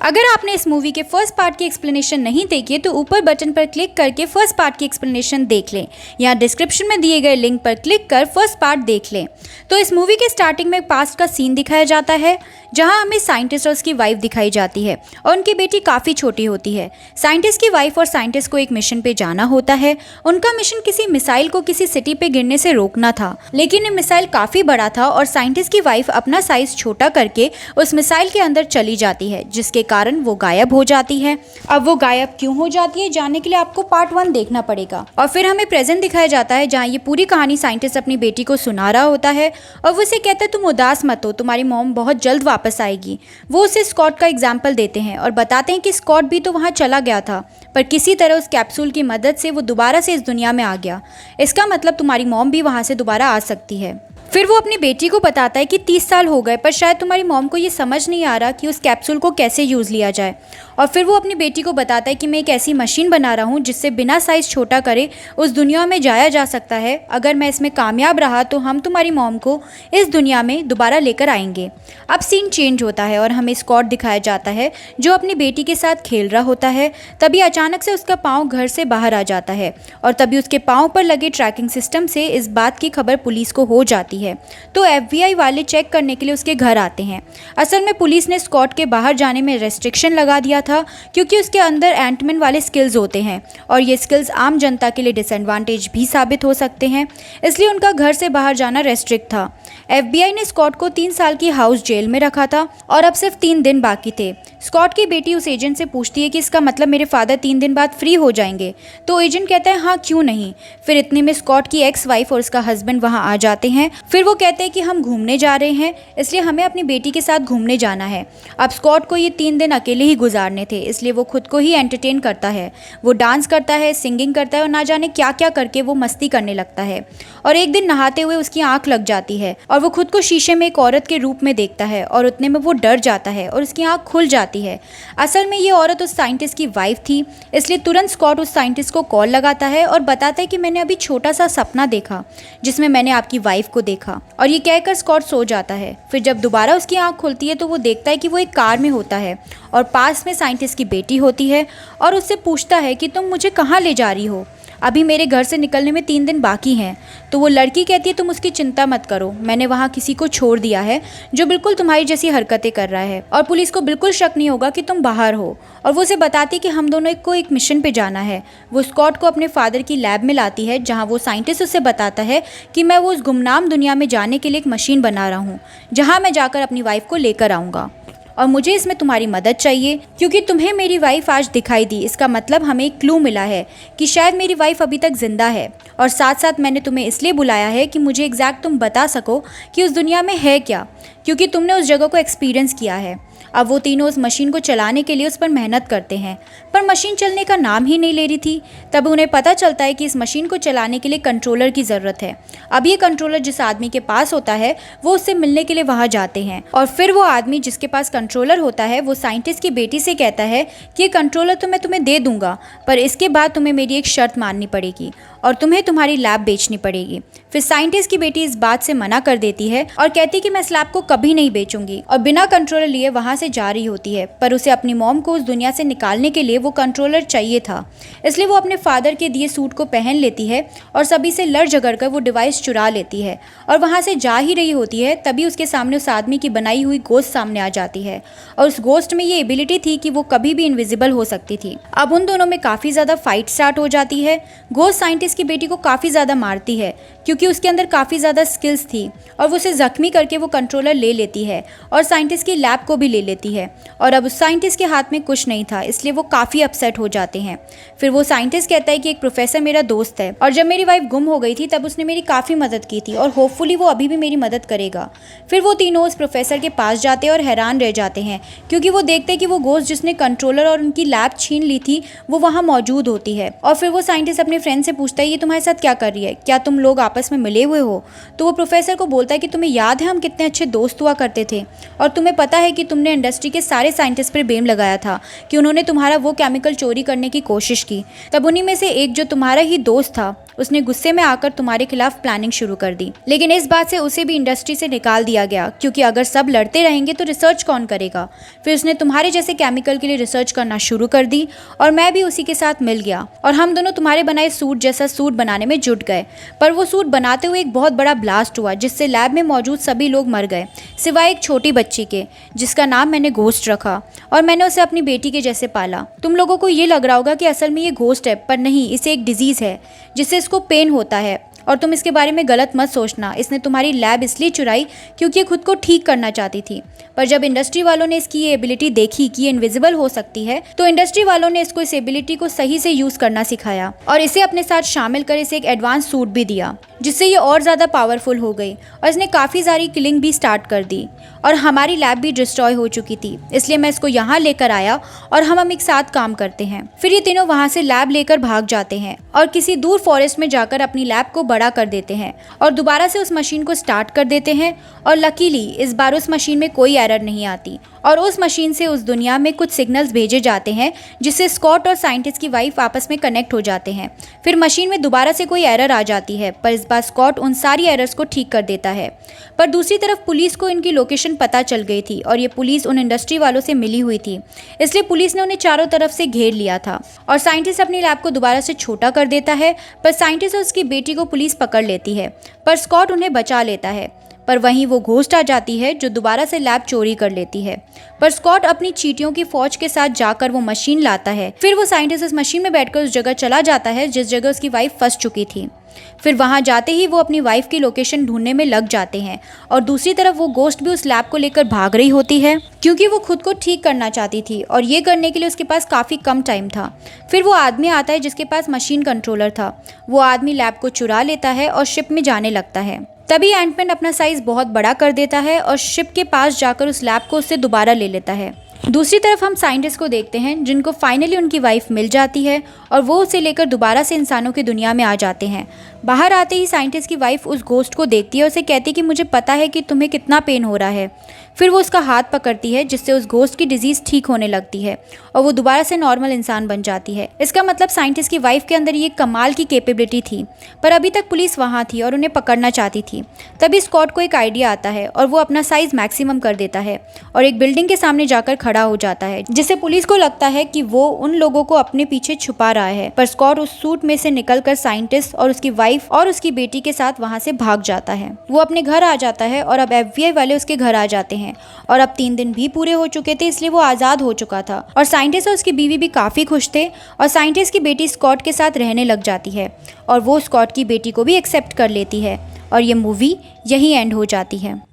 अगर आपने इस मूवी के फर्स्ट पार्ट की एक्सप्लेनेशन नहीं देखी तो ऊपर बटन पर क्लिक करके फर्स्ट पार्ट की एक्सप्लेनेशन देख लें। यहाँ डिस्क्रिप्शन में दिए गए लिंक पर क्लिक कर फर्स्ट पार्ट देख लें। तो इस मूवी के स्टार्टिंग में पास्ट का सीन दिखाया जाता है जहाँ हमें साइंटिस्ट और उसकी वाइफ दिखाई जाती है और उनकी बेटी काफ़ी छोटी होती है। साइंटिस्ट की वाइफ और साइंटिस्ट को एक मिशन पे जाना होता है। उनका मिशन किसी मिसाइल को किसी सिटी पे गिरने से रोकना था, लेकिन ये मिसाइल काफ़ी बड़ा था और साइंटिस्ट की वाइफ अपना साइज छोटा करके उस मिसाइल के अंदर चली जाती है, जिसके कारण वो गायब हो जाती है। अब वो गायब क्यों हो जाती है जानने के लिए आपको पार्ट 1 देखना पड़ेगा। और फिर हमें प्रेजेंट दिखाया जाता है जहाँ ये पूरी कहानी साइंटिस्ट अपनी बेटी को सुना रहा होता है और वो उसे कहता है तुम उदास मत हो, तुम्हारी मॉम बहुत जल्द वापस आएगी। वो उसे स्कॉट का एग्जाम्पल देते हैं और बताते हैं कि स्कॉट भी तो वहाँ चला गया था, पर किसी तरह उस कैप्सूल की मदद से वो दोबारा से इस दुनिया में आ गया। इसका मतलब तुम्हारी मॉम भी वहाँ से दोबारा आ सकती है। फिर वो अपनी बेटी को बताता है कि 30 साल हो गए पर शायद तुम्हारी मॉम को ये समझ नहीं आ रहा कि उस कैप्सूल को कैसे यूज़ लिया जाए। और फिर वो अपनी बेटी को बताता है कि मैं एक ऐसी मशीन बना रहा हूँ जिससे बिना साइज़ छोटा करे उस दुनिया में जाया जा सकता है। अगर मैं इसमें कामयाब रहा तो हम तुम्हारी मॉम को इस दुनिया में दोबारा लेकर आएंगे। अब सीन चेंज होता है और हमें स्कॉट दिखाया जाता है जो अपनी बेटी के साथ खेल रहा होता है। तभी अचानक से उसका पाँव घर से बाहर आ जाता है और तभी उसके पाँव पर लगे ट्रैकिंग सिस्टम से इस बात की खबर पुलिस को हो जाती है। तो FBI वाले चेक करने के लिए उसके घर आते हैं। असल में पुलिस ने स्कॉट के बाहर जाने में रेस्ट्रिक्शन लगा दिया था क्योंकि उसके अंदर एंटमैन वाले स्किल्स होते हैं और ये स्किल्स आम जनता के लिए डिसएडवांटेज भी साबित हो सकते हैं, इसलिए उनका घर से बाहर जाना रेस्ट्रिक्ट था। FBI ने स्कॉट को 3 साल की हाउस जेल में रखा था और अब सिर्फ 3 दिन बाकी थे। स्कॉट की बेटी उस एजेंट से पूछती है कि इसका मतलब मेरे फादर 3 दिन बाद फ्री हो जाएंगे। तो एजेंट कहता है हाँ क्यों नहीं। फिर इतने में स्कॉट की एक्स वाइफ और उसका हस्बैंड वहाँ आ जाते हैं। फिर वो कहते हैं कि हम घूमने जा रहे हैं, इसलिए हमें अपनी बेटी के साथ घूमने जाना है। अब स्कॉट को ये 3 दिन अकेले ही गुजारने थे, इसलिए वो खुद को ही एंटरटेन करता है। वो डांस करता है, सिंगिंग करता है और ना जाने क्या क्या करके वो मस्ती करने लगता है। और एक दिन नहाते हुए उसकी आंख लग जाती है और वो खुद को शीशे में एक औरत के रूप में देखता है और उतने में वो डर जाता है और उसकी आंख खुल जाती है। असल में ये औरत उस साइंटिस्ट की वाइफ थी, इसलिए तुरंत स्कॉट उस साइंटिस्ट को कॉल लगाता है और बताता है कि मैंने अभी छोटा सा सपना देखा जिसमें मैंने आपकी वाइफ को देखा। और ये कहकर स्कॉट सो जाता है। फिर जब दोबारा उसकी आंख खुलती है तो वो देखता है कि वो एक कार में होता है और पास में साइंटिस्ट की बेटी होती है और उससे पूछता है कि तुम मुझे कहाँ ले जा रही हो, अभी मेरे घर से निकलने में 3 दिन बाकी हैं। तो वो लड़की कहती है तुम उसकी चिंता मत करो, मैंने वहाँ किसी को छोड़ दिया है जो बिल्कुल तुम्हारी जैसी हरकतें कर रहा है और पुलिस को बिल्कुल शक नहीं होगा कि तुम बाहर हो। और वो उसे बताती कि हम दोनों को एक मिशन पे जाना है। वो स्कॉट को अपने फादर की लैब में लाती है जहाँ वो साइंटिस्ट उससे बताता है कि मैं वो उस गुमनाम दुनिया में जाने के लिए एक मशीन बना रहा हूँ जहाँ मैं जाकर अपनी वाइफ को लेकर आऊँगा और मुझे इसमें तुम्हारी मदद चाहिए क्योंकि तुम्हें मेरी वाइफ आज दिखाई दी। इसका मतलब हमें एक क्लू मिला है कि शायद मेरी वाइफ अभी तक जिंदा है। और साथ साथ मैंने तुम्हें इसलिए बुलाया है कि मुझे एग्जैक्ट तुम बता सको कि उस दुनिया में है क्या, क्योंकि तुमने उस जगह को एक्सपीरियंस किया है। अब वो तीनों उस मशीन को चलाने के लिए उस पर मेहनत करते हैं, पर मशीन चलने का नाम ही नहीं ले रही थी। तब उन्हें पता चलता है कि इस मशीन को चलाने के लिए कंट्रोलर की ज़रूरत है। अब ये कंट्रोलर जिस आदमी के पास होता है वो उससे मिलने के लिए वहाँ जाते हैं और फिर वो आदमी जिसके पास कंट्रोलर होता है वो साइंटिस्ट की बेटी से कहता है कि ये कंट्रोलर तो मैं तुम्हें दे दूंगा, पर इसके बाद तुम्हें मेरी एक शर्त माननी पड़ेगी और तुम्हें तुम्हारी लैब बेचनी पड़ेगी। फिर साइंटिस्ट की बेटी इस बात से मना कर देती है और कहती कि मैं इस लैब को कभी नहीं बेचूंगी और बिना कंट्रोलर लिए वहाँ से जा रही होती है। पर उसे अपनी मॉम को उस दुनिया से निकालने के लिए वो कंट्रोलर चाहिए था, इसलिए वो अपने फादर के दिए सूट को पहन लेती है और सभी से लड़ झगड़ कर वो डिवाइस चुरा लेती है और वहाँ से जा ही रही होती है। तभी उसके सामने उस आदमी की बनाई हुई गोश्त सामने आ जाती है और उस गोश्त में ये एबिलिटी थी कि वो कभी भी इनविजिबल हो सकती थी। अब उन दोनों में काफ़ी ज़्यादा फाइट स्टार्ट हो जाती है। गोश्त साइंटिस्ट की बेटी को काफ़ी ज़्यादा मारती है क्योंकि उसके अंदर काफ़ी ज़्यादा स्किल्स थी और वो उसे ज़ख्मी करके वो कंट्रोलर ले लेती है और साइंटिस्ट की लैब को भी ले लेती है। और अब उस साइंटिस्ट के हाथ में कुछ नहीं था, इसलिए वो काफ़ी अपसेट हो जाते हैं। फिर वो साइंटिस्ट कहता है कि एक प्रोफेसर मेरा दोस्त है और जब मेरी वाइफ गुम हो गई थी तब उसने मेरी काफ़ी मदद की थी और होपफुली वो अभी भी मेरी मदद करेगा। फिर वो तीनों उस प्रोफेसर के पास जाते हैं और हैरान रह जाते हैं क्योंकि वो देखते हैं कि वो गोश्त जिसने कंट्रोलर और उनकी लैब छीन ली थी वो वहाँ मौजूद होती है। और फिर वो साइंटिस्ट अपने फ्रेंड से पूछता है ये तुम्हारे साथ क्या कर रही है, क्या तुम लोग आपस में मिले हुए हो। तो वो प्रोफेसर को बोलता है कि तुम्हें याद है हम कितने अच्छे दोस्त हुआ करते थे और तुम्हें पता है कि तुमने इंडस्ट्री के सारे साइंटिस्ट पर ब्लेम लगाया था कि उन्होंने तुम्हारा वो केमिकल चोरी करने की कोशिश की। तब उन्हीं में से एक जो तुम्हारा ही दोस्त था उसने गुस्से में आकर तुम्हारे खिलाफ प्लानिंग शुरू कर दी। लेकिन इस बात से उसे भी इंडस्ट्री से निकाल दिया गया, क्योंकि अगर सब लड़ते रहेंगे तो रिसर्च कौन करेगा। फिर उसने तुम्हारे जैसे केमिकल के लिए रिसर्च करना शुरू कर दी और मैं भी उसी के साथ मिल गया और हम दोनों तुम्हारे बनाए सूट जैसा सूट बनाने में जुट गए। पर वो सूट बनाते हुए एक बहुत बड़ा ब्लास्ट हुआ, जिससे लैब में मौजूद सभी लोग मर गए सिवाय एक छोटी बच्ची के, जिसका नाम मैंने घोस्ट रखा और मैंने उसे अपनी बेटी के जैसे पाला। तुम लोगों को ये लग रहा होगा कि असल में ये घोस्ट है, पर नहीं, इसे एक डिजीज है जिससे इसको पेन होता है। और तुम इसके बारे में गलत मत सोचना। इसने तुम्हारी लैब इसलिए चुराई क्योंकि ये खुद को ठीक करना चाहती थी, पर जब इंडस्ट्री वालों ने इसकी ये एबिलिटी देखी कि ये इनविजिबल हो सकती है, तो इंडस्ट्री वालों ने इसको इस एबिलिटी को सही से यूज करना सिखाया और इसे अपने साथ शामिल कर इसे एक एडवांस सूट भी दिया, जिससे ये और ज़्यादा पावरफुल हो गई और इसने काफ़ी सारी किलिंग भी स्टार्ट कर दी और हमारी लैब भी डिस्ट्रॉय हो चुकी थी। इसलिए मैं इसको यहाँ लेकर आया और हम एक साथ काम करते हैं। फिर ये तीनों वहाँ से लैब लेकर भाग जाते हैं और किसी दूर फॉरेस्ट में जाकर अपनी लैब को बड़ा कर देते हैं और दोबारा से उस मशीन को स्टार्ट कर देते हैं। और लकीली इस बार उस मशीन में कोई एरर नहीं आती और उस मशीन से उस दुनिया में कुछ सिग्नल्स भेजे जाते हैं, जिससे स्कॉट और साइंटिस्ट की वाइफ आपस में कनेक्ट हो जाते हैं। फिर मशीन में दोबारा से कोई एरर आ जाती है, पर इस बार स्कॉट उन सारी एरर्स को ठीक कर देता है। पर दूसरी तरफ पुलिस को इनकी लोकेशन पता चल गई थी और ये पुलिस उन इंडस्ट्री वालों से मिली हुई थी, इसलिए पुलिस ने उन्हें चारों तरफ से घेर लिया था और साइंटिस्ट अपनी लैब को दोबारा से छोटा कर देता है। पर साइंटिस्ट और उसकी बेटी को पुलिस पकड़ लेती है, पर स्कॉट उन्हें बचा लेता है। पर वहीं वो घोस्ट आ जाती है जो दोबारा से लैब चोरी कर लेती है। पर स्कॉट अपनी चींटियों की फौज के साथ जाकर वो मशीन लाता है। फिर वो साइंटिस्ट उस मशीन में बैठकर उस जगह चला जाता है जिस जगह उसकी वाइफ फंस चुकी थी। फिर वहां जाते ही वो अपनी वाइफ की लोकेशन ढूंढने में लग जाते हैं और दूसरी तरफ वो घोस्ट भी उस लैब को लेकर भाग रही होती है, क्योंकि वो खुद को ठीक करना चाहती थी और ये करने के लिए उसके पास काफ़ी कम टाइम था। फिर वो आदमी आता है जिसके पास मशीन कंट्रोलर था। वो आदमी लैब को चुरा लेता है और शिप में जाने लगता है। तभी एंटमैन अपना साइज बहुत बड़ा कर देता है और शिप के पास जाकर उस लैब को उससे दोबारा ले लेता है। दूसरी तरफ हम साइंटिस्ट को देखते हैं जिनको फाइनली उनकी वाइफ मिल जाती है और वो उसे लेकर दोबारा से इंसानों की दुनिया में आ जाते हैं। बाहर आते ही साइंटिस्ट की वाइफ उस घोस्ट को देखती है और उसे कहती है कि मुझे पता है कि तुम्हें कितना पेन हो रहा है। फिर वो उसका हाथ पकड़ती है, जिससे उस घोस्ट की डिजीज़ ठीक होने लगती है और वो दोबारा से नॉर्मल इंसान बन जाती है। इसका मतलब साइंटिस्ट की वाइफ के अंदर ये कमाल की कैपेबिलिटी थी, पर अभी तक पुलिस वहाँ थी और उन्हें पकड़ना चाहती थी। तभी स्कॉट को एक आइडिया आता है और वो अपना साइज़ मैक्सिमम कर देता है और एक बिल्डिंग के सामने जाकर खड़ा हो जाता है, जिससे पुलिस को लगता है कि वो उन लोगों को अपने पीछे छुपा रहा है। पर स्कॉट उस सूट में से निकलकर साइंटिस्ट और उसकी वाइफ और उसकी बेटी के साथ वहाँ से भाग जाता है। वो अपने घर आ जाता है और अब FBI वाले उसके घर आ जाते हैं और अब 3 दिन भी पूरे हो चुके थे, इसलिए वो आज़ाद हो चुका था और साइंटिस्ट और उसकी बीवी भी काफ़ी खुश थे और साइंटिस्ट की बेटी स्कॉट के साथ रहने लग जाती है और वो स्कॉट की बेटी को भी एक्सेप्ट कर लेती है और ये मूवी यहीं एंड हो जाती है।